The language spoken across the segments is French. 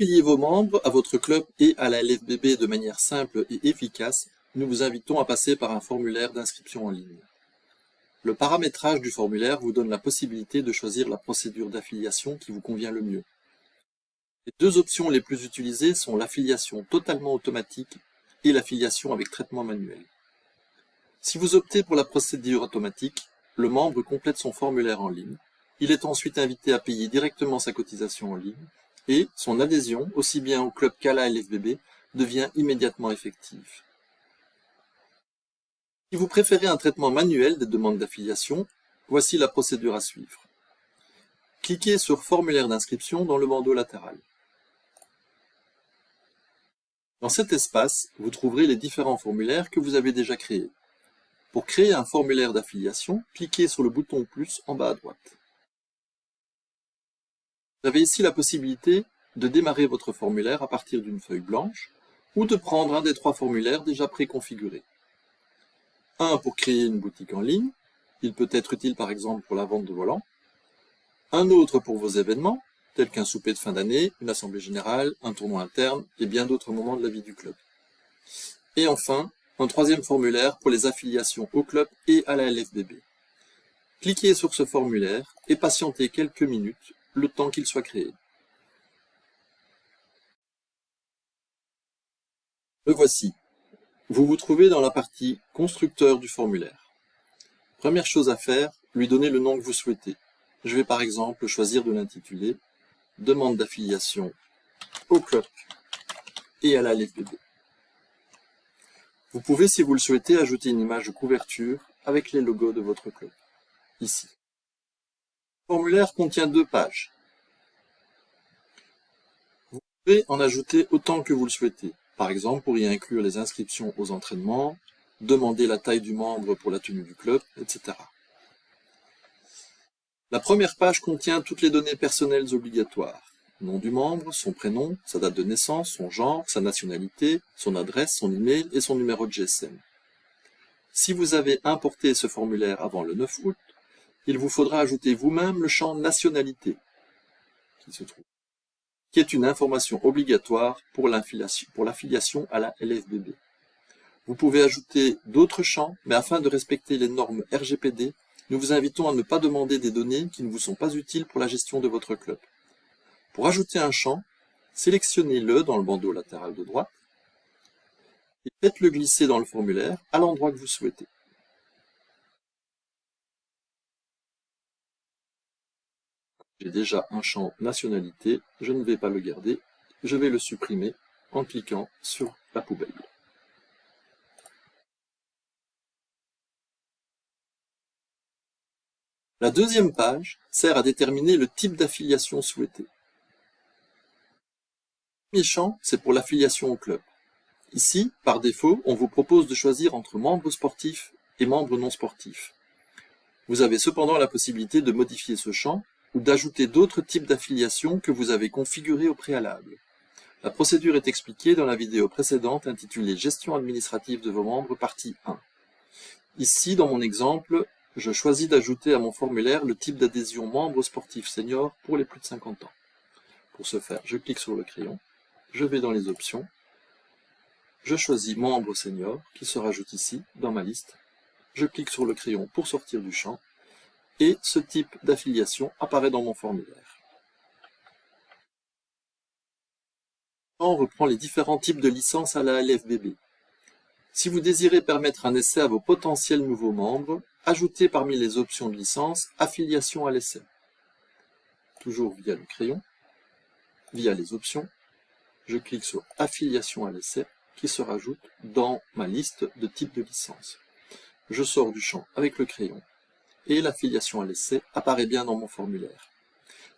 Affilier vos membres à votre club et à la LFBB de manière simple et efficace, nous vous invitons à passer par un formulaire d'inscription en ligne. Le paramétrage du formulaire vous donne la possibilité de choisir la procédure d'affiliation qui vous convient le mieux. Les deux options les plus utilisées sont l'affiliation totalement automatique et l'affiliation avec traitement manuel. Si vous optez pour la procédure automatique, le membre complète son formulaire en ligne, il est ensuite invité à payer directement sa cotisation en ligne et son adhésion, aussi bien au club qu'à la LFBB, devient immédiatement effective. Si vous préférez un traitement manuel des demandes d'affiliation, voici la procédure à suivre. Cliquez sur Formulaire d'inscription dans le bandeau latéral. Dans cet espace, vous trouverez les différents formulaires que vous avez déjà créés. Pour créer un formulaire d'affiliation, cliquez sur le bouton plus en bas à droite. Vous avez ici la possibilité de démarrer votre formulaire à partir d'une feuille blanche ou de prendre un des trois formulaires déjà préconfigurés. Un pour créer une boutique en ligne, il peut être utile par exemple pour la vente de volants. Un autre pour vos événements, tels qu'un souper de fin d'année, une assemblée générale, un tournoi interne et bien d'autres moments de la vie du club. Et enfin, un troisième formulaire pour les affiliations au club et à la LFBB. Cliquez sur ce formulaire et patientez quelques minutes, le temps qu'il soit créé. Le voici. Vous vous trouvez dans la partie constructeur du formulaire. Première chose à faire, lui donner le nom que vous souhaitez. Je vais par exemple choisir de l'intituler « Demande d'affiliation au club et à la LFBB ». Vous pouvez, si vous le souhaitez, ajouter une image de couverture avec les logos de votre club, ici. Le formulaire contient 2 pages. Vous pouvez en ajouter autant que vous le souhaitez, par exemple pour y inclure les inscriptions aux entraînements, demander la taille du membre pour la tenue du club, etc. La première page contient toutes les données personnelles obligatoires. Nom du membre, son prénom, sa date de naissance, son genre, sa nationalité, son adresse, son email et son numéro de GSM. Si vous avez importé ce formulaire avant le 9 août, il vous faudra ajouter vous-même le champ nationalité, qui est une information obligatoire pour l'affiliation à la LFBB. Vous pouvez ajouter d'autres champs, mais afin de respecter les normes RGPD, nous vous invitons à ne pas demander des données qui ne vous sont pas utiles pour la gestion de votre club. Pour ajouter un champ, sélectionnez-le dans le bandeau latéral de droite et faites-le glisser dans le formulaire à l'endroit que vous souhaitez. J'ai déjà un champ nationalité, je ne vais pas le garder, je vais le supprimer en cliquant sur la poubelle. La deuxième page sert à déterminer le type d'affiliation souhaité. Le premier champ, c'est pour l'affiliation au club. Ici, par défaut, on vous propose de choisir entre membres sportifs et membres non sportifs. Vous avez cependant la possibilité de modifier ce champ ou d'ajouter d'autres types d'affiliation que vous avez configurés au préalable. La procédure est expliquée dans la vidéo précédente intitulée « Gestion administrative de vos membres, partie 1 ». Ici, dans mon exemple, je choisis d'ajouter à mon formulaire le type d'adhésion membre sportif senior pour les plus de 50 ans. Pour ce faire, je clique sur le crayon, je vais dans les options, je choisis membre senior qui se rajoute ici dans ma liste, je clique sur le crayon pour sortir du champ et ce type d'affiliation apparaît dans mon formulaire. On reprend les différents types de licences à la LFBB. Si vous désirez permettre un essai à vos potentiels nouveaux membres, ajoutez parmi les options de licence affiliation à l'essai. Toujours via le crayon, via les options, je clique sur affiliation à l'essai qui se rajoute dans ma liste de types de licence. Je sors du champ avec le crayon et l'affiliation à l'essai apparaît bien dans mon formulaire.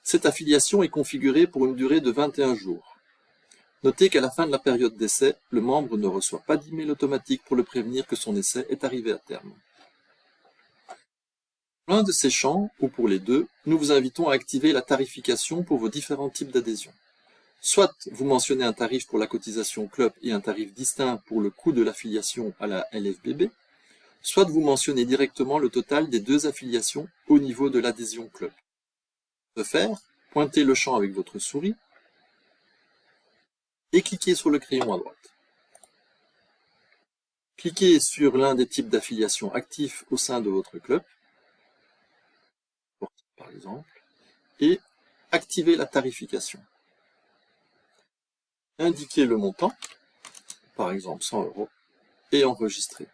Cette affiliation est configurée pour une durée de 21 jours. Notez qu'à la fin de la période d'essai, le membre ne reçoit pas d'email automatique pour le prévenir que son essai est arrivé à terme. Pour l'un de ces champs, ou pour les deux, nous vous invitons à activer la tarification pour vos différents types d'adhésion. Soit vous mentionnez un tarif pour la cotisation club et un tarif distinct pour le coût de l'affiliation à la LFBB, soit vous mentionnez directement le total des 2 affiliations au niveau de l'adhésion club. Pour ce faire, pointez le champ avec votre souris, et cliquez sur le crayon à droite. Cliquez sur l'un des types d'affiliation actifs au sein de votre club, par exemple, et activez la tarification. Indiquez le montant, par exemple 100 €, et enregistrez.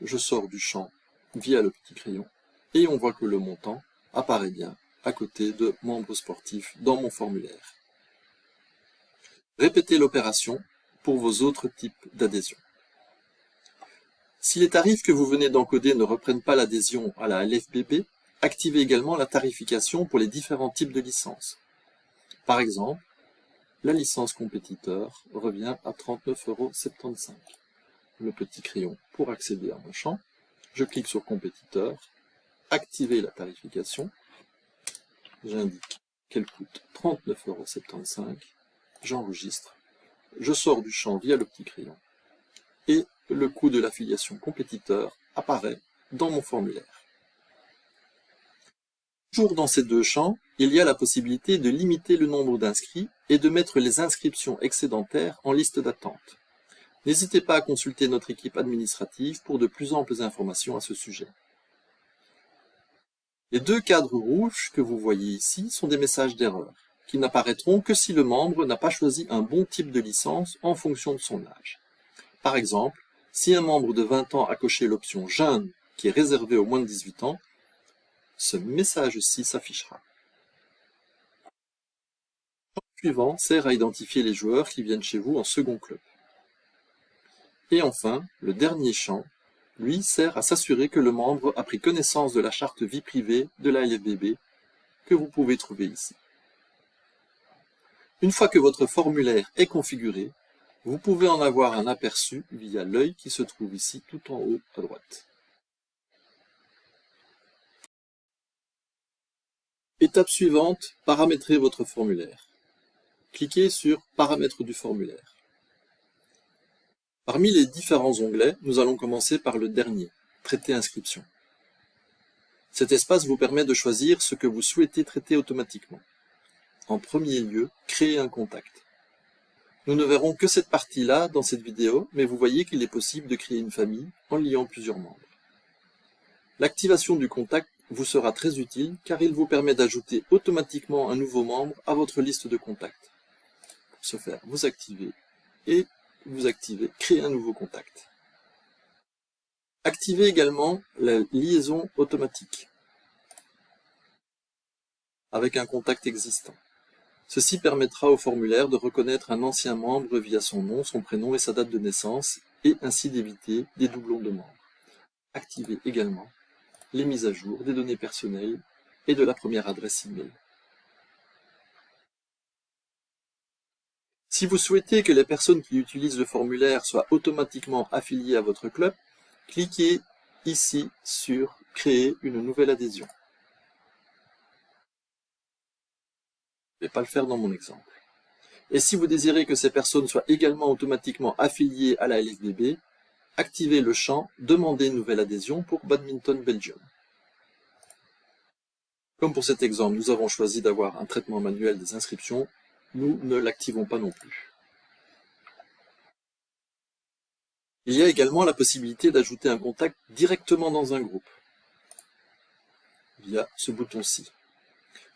Je sors du champ via le petit crayon et on voit que le montant apparaît bien à côté de membres sportifs dans mon formulaire. Répétez l'opération pour vos autres types d'adhésion. Si les tarifs que vous venez d'encoder ne reprennent pas l'adhésion à la LFBB, activez également la tarification pour les différents types de licences. Par exemple, la licence compétiteur revient à 39,75 €. Le petit crayon pour accéder à mon champ, je clique sur compétiteur, activer la tarification, j'indique qu'elle coûte 39,75 €, j'enregistre, je sors du champ via le petit crayon et le coût de l'affiliation compétiteur apparaît dans mon formulaire. Toujours dans ces deux champs, il y a la possibilité de limiter le nombre d'inscrits et de mettre les inscriptions excédentaires en liste d'attente. N'hésitez pas à consulter notre équipe administrative pour de plus amples informations à ce sujet. Les deux cadres rouges que vous voyez ici sont des messages d'erreur, qui n'apparaîtront que si le membre n'a pas choisi un bon type de licence en fonction de son âge. Par exemple, si un membre de 20 ans a coché l'option « Jeune » qui est réservée aux moins de 18 ans, ce message-ci s'affichera. Le champ suivant sert à identifier les joueurs qui viennent chez vous en second club. Et enfin, le dernier champ, lui, sert à s'assurer que le membre a pris connaissance de la charte vie privée de la LFBB que vous pouvez trouver ici. Une fois que votre formulaire est configuré, vous pouvez en avoir un aperçu via l'œil qui se trouve ici tout en haut à droite. Étape suivante, paramétrer votre formulaire. Cliquez sur « Paramètres du formulaire ». Parmi les différents onglets, nous allons commencer par le dernier, « Traiter inscription ». Cet espace vous permet de choisir ce que vous souhaitez traiter automatiquement. En premier lieu, créer un contact. Nous ne verrons que cette partie-là dans cette vidéo, mais vous voyez qu'il est possible de créer une famille en liant plusieurs membres. L'activation du contact vous sera très utile car il vous permet d'ajouter automatiquement un nouveau membre à votre liste de contacts. Pour ce faire, vous activez et vous activez « Créer un nouveau contact ». Activez également la liaison automatique avec un contact existant. Ceci permettra au formulaire de reconnaître un ancien membre via son nom, son prénom et sa date de naissance, et ainsi d'éviter des doublons de membres. Activez également les mises à jour des données personnelles et de la première adresse email. Si vous souhaitez que les personnes qui utilisent le formulaire soient automatiquement affiliées à votre club, cliquez ici sur « Créer une nouvelle adhésion ». Je ne vais pas le faire dans mon exemple. Et si vous désirez que ces personnes soient également automatiquement affiliées à la LFBB, activez le champ « Demander une nouvelle adhésion » pour Badminton Belgium. Comme pour cet exemple, nous avons choisi d'avoir un traitement manuel des inscriptions, nous ne l'activons pas non plus. Il y a également la possibilité d'ajouter un contact directement dans un groupe, via ce bouton-ci.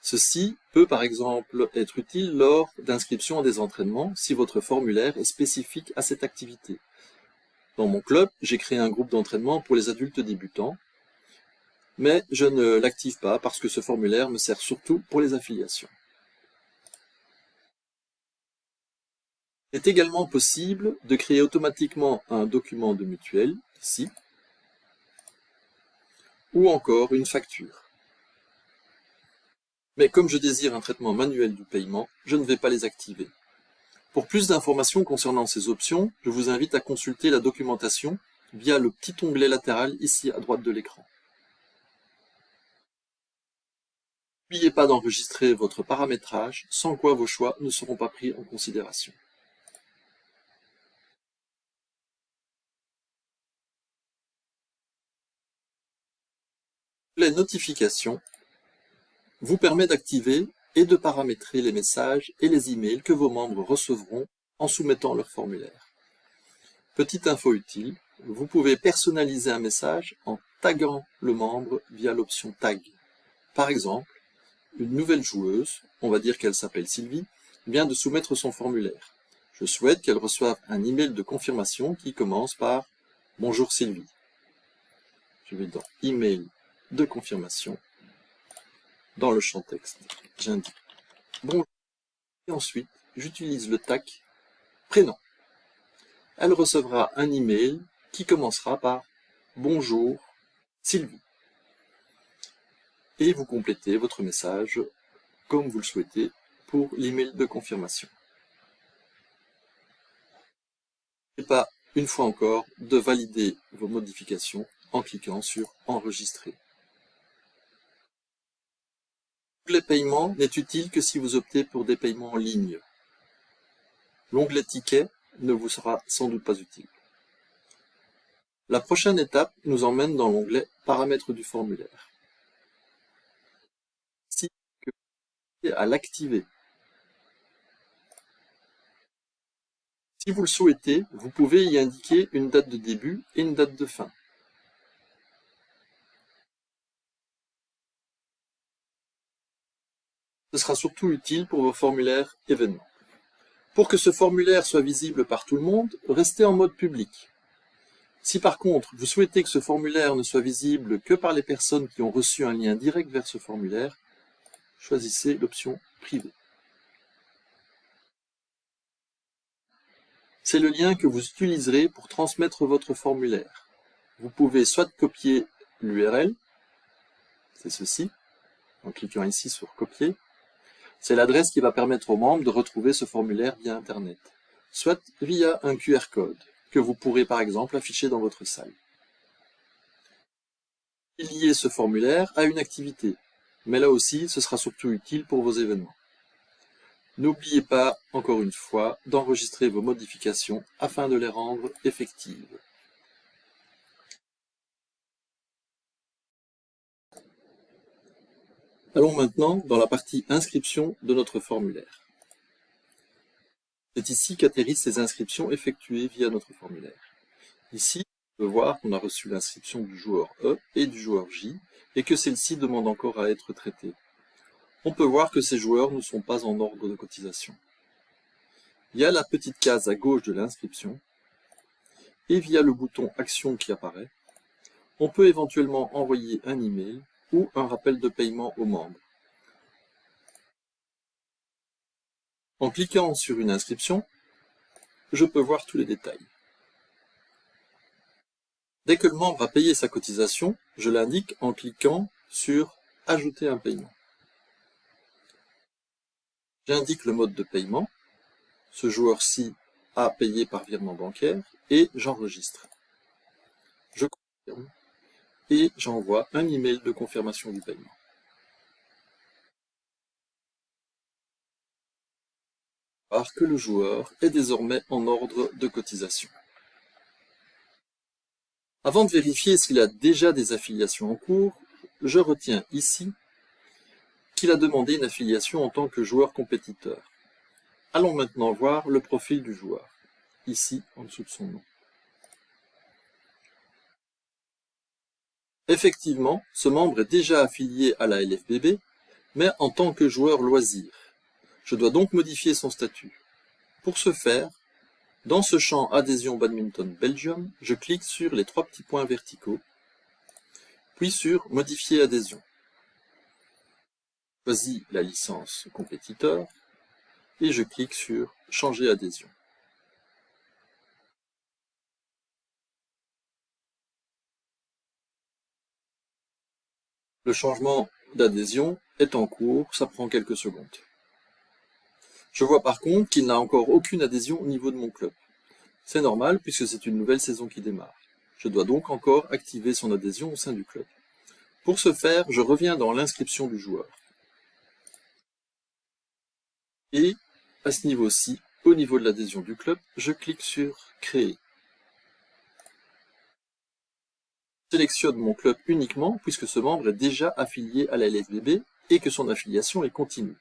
Ceci peut par exemple être utile lors d'inscription à des entraînements si votre formulaire est spécifique à cette activité. Dans mon club, j'ai créé un groupe d'entraînement pour les adultes débutants, mais je ne l'active pas parce que ce formulaire me sert surtout pour les affiliations. Il est également possible de créer automatiquement un document de mutuelle, ici, ou encore une facture. Mais comme je désire un traitement manuel du paiement, je ne vais pas les activer. Pour plus d'informations concernant ces options, je vous invite à consulter la documentation via le petit onglet latéral ici à droite de l'écran. N'oubliez pas d'enregistrer votre paramétrage, sans quoi vos choix ne seront pas pris en considération. Les notifications vous permet d'activer et de paramétrer les messages et les emails que vos membres recevront en soumettant leur formulaire. Petite info utile, vous pouvez personnaliser un message en taguant le membre via l'option Tag. Par exemple, une nouvelle joueuse, on va dire qu'elle s'appelle Sylvie, vient de soumettre son formulaire. Je souhaite qu'elle reçoive un email de confirmation qui commence par « Bonjour Sylvie ». Je vais dans « Email de confirmation ». Dans le champ texte, j'indique « Bonjour » et ensuite j'utilise le tag « Prénom ». Elle recevra un email qui commencera par « Bonjour Sylvie ». Et vous complétez votre message comme vous le souhaitez pour l'email de confirmation. N'oubliez pas, une fois encore, de valider vos modifications en cliquant sur « Enregistrer ». L'onglet Paiement n'est utile que si vous optez pour des paiements en ligne. L'onglet Ticket ne vous sera sans doute pas utile. La prochaine étape nous emmène dans l'onglet Paramètres du formulaire. Ici, à l'activer. Si vous le souhaitez, vous pouvez y indiquer une date de début et une date de fin. Ce sera surtout utile pour vos formulaires événements. Pour que ce formulaire soit visible par tout le monde, restez en mode public. Si par contre, vous souhaitez que ce formulaire ne soit visible que par les personnes qui ont reçu un lien direct vers ce formulaire, choisissez l'option Privé. C'est le lien que vous utiliserez pour transmettre votre formulaire. Vous pouvez soit copier l'URL, c'est ceci, en cliquant ici sur Copier. C'est l'adresse qui va permettre aux membres de retrouver ce formulaire via Internet, soit via un QR code, que vous pourrez par exemple afficher dans votre salle. Lier ce formulaire à une activité, mais là aussi ce sera surtout utile pour vos événements. N'oubliez pas, encore une fois, d'enregistrer vos modifications afin de les rendre effectives. Allons maintenant dans la partie inscription de notre formulaire. C'est ici qu'atterrissent les inscriptions effectuées via notre formulaire. Ici, on peut voir qu'on a reçu l'inscription du joueur E et du joueur J, et que celle-ci demande encore à être traitée. On peut voir que ces joueurs ne sont pas en ordre de cotisation. Il y a la petite case à gauche de l'inscription, et via le bouton Action qui apparaît, on peut éventuellement envoyer un email ou un rappel de paiement aux membres. En cliquant sur une inscription, je peux voir tous les détails. Dès que le membre a payé sa cotisation, je l'indique en cliquant sur « Ajouter un paiement ». J'indique le mode de paiement, ce joueur-ci a payé par virement bancaire, et j'enregistre. Je confirme et j'envoie un email de confirmation du paiement. Voir que le joueur est désormais en ordre de cotisation. Avant de vérifier s'il a déjà des affiliations en cours, je retiens ici qu'il a demandé une affiliation en tant que joueur compétiteur. Allons maintenant voir le profil du joueur, ici en dessous de son nom. Effectivement, ce membre est déjà affilié à la LFBB, mais en tant que joueur loisir. Je dois donc modifier son statut. Pour ce faire, dans ce champ Adhésion Badminton Belgium, je clique sur les 3 petits points verticaux, puis sur Modifier adhésion. Je choisis la licence compétiteur et je clique sur Changer adhésion. Le changement d'adhésion est en cours, ça prend quelques secondes. Je vois par contre qu'il n'a encore aucune adhésion au niveau de mon club. C'est normal puisque c'est une nouvelle saison qui démarre. Je dois donc encore activer son adhésion au sein du club. Pour ce faire, je reviens dans l'inscription du joueur. Et à ce niveau-ci, au niveau de l'adhésion du club, je clique sur Créer. Je sélectionne mon club uniquement puisque ce membre est déjà affilié à la LFBB et que son affiliation est continue.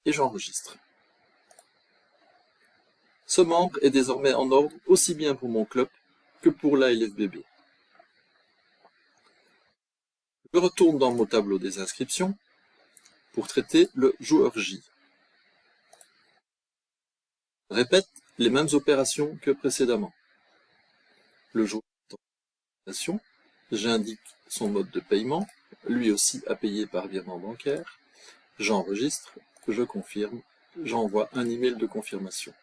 et j'enregistre. Ce membre est désormais en ordre aussi bien pour mon club que pour la LFBB. Je retourne dans mon tableau des inscriptions pour traiter le joueur J. Répète les mêmes opérations que précédemment. Le joueur est en transaction, j'indique son mode de paiement, lui aussi à payer par virement bancaire, j'enregistre, je confirme, j'envoie un email de confirmation.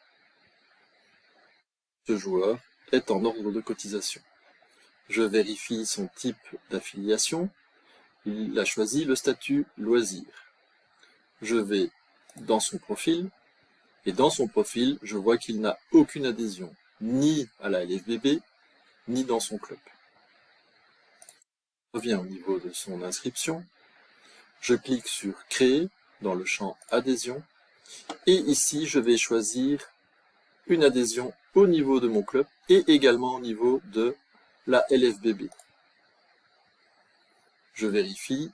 Ce joueur est en ordre de cotisation. Je vérifie son type d'affiliation, il a choisi le statut loisir. Je vais dans son profil, et dans son profil, je vois qu'il n'a aucune adhésion, ni à la LFBB, ni dans son club. Je reviens au niveau de son inscription, je clique sur Créer dans le champ Adhésion, et ici je vais choisir une adhésion au niveau de mon club et également au niveau de la LFBB. Je vérifie,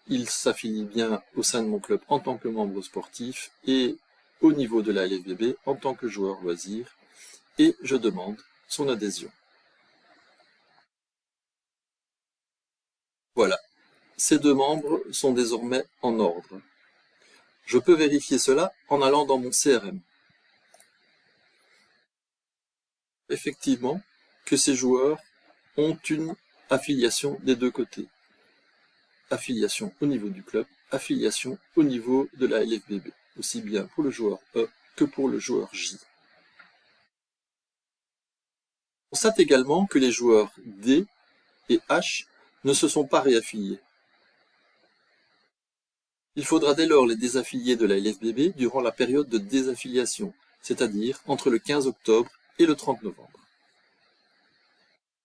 il s'affilie bien au sein de mon club en tant que membre sportif et au niveau de la LFBB en tant que joueur loisir, et je demande son adhésion. Voilà, ces deux membres sont désormais en ordre. Je peux vérifier cela en allant dans mon CRM. Effectivement, que ces joueurs ont une affiliation des deux côtés. Affiliation au niveau du club, affiliation au niveau de la LFBB, aussi bien pour le joueur E que pour le joueur J. On constate également que les joueurs D et H ne se sont pas réaffiliés. Il faudra dès lors les désaffilier de la LFBB durant la période de désaffiliation, c'est-à-dire entre le 15 octobre et le 30 novembre.